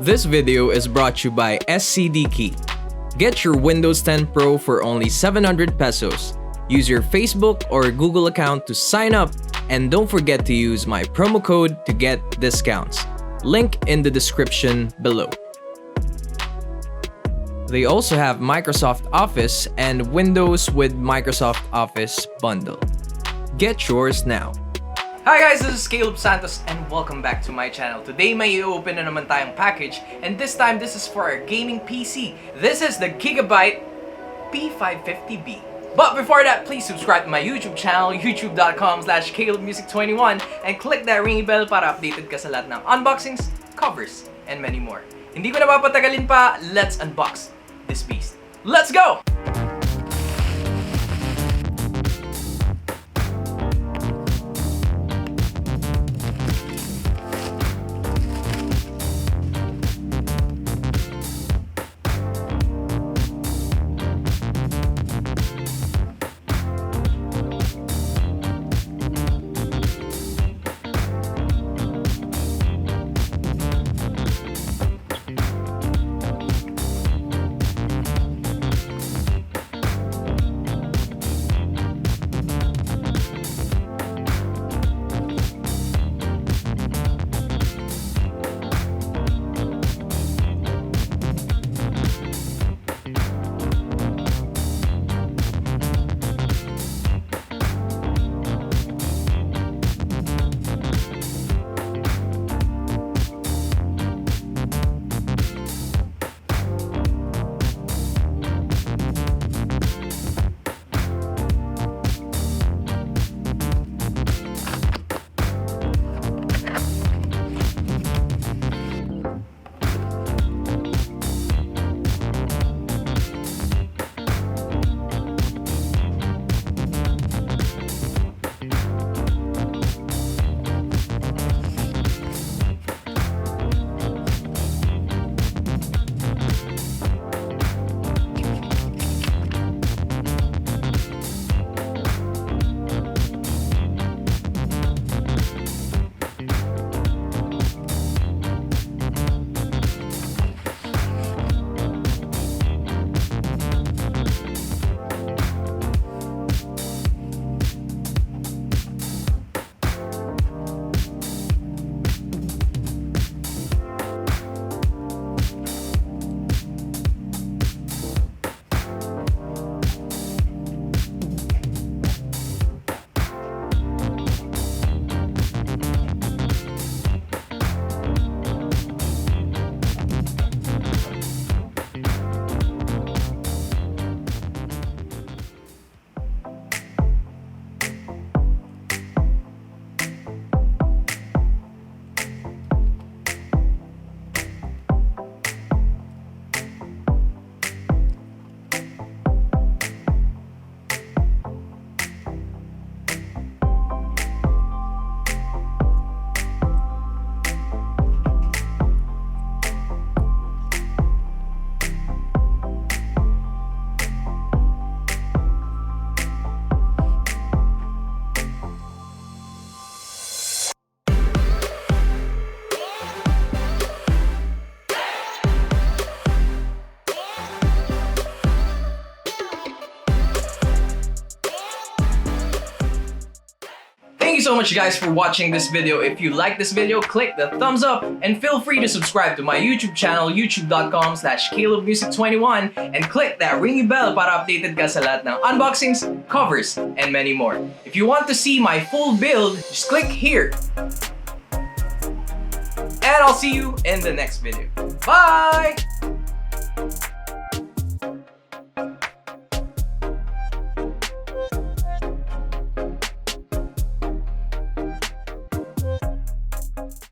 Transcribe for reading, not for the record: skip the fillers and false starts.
This video is brought to you by SCD Key. Get your Windows 10 Pro for only 700 pesos. Use your Facebook or Google account to sign up, and don't forget to use my promo code to get discounts. Link in the description below. They also have Microsoft Office and Windows with Microsoft Office bundle. Get yours now. Hi guys, this is Santos and welcome back to my channel. Today may i-open na naman tayong package, and this time this is for our gaming PC. This is the Gigabyte P550B. But before that, please subscribe to my YouTube channel, youtube.com/calebmusic21, and click that ringy bell para updated ka sa lahat ng unboxings, covers, and many more. Hindi ko na papatagalin pa, let's unbox this beast. Let's go! Thank you so much guys for watching this video. If you like this video, click the thumbs up and feel free to subscribe to my YouTube channel, youtube.com/calebmusic21, and click that ringy bell para updated ka sa lahat ng unboxings, covers, and many more. If you want to see my full build, just click here. And I'll see you in the next video. Bye!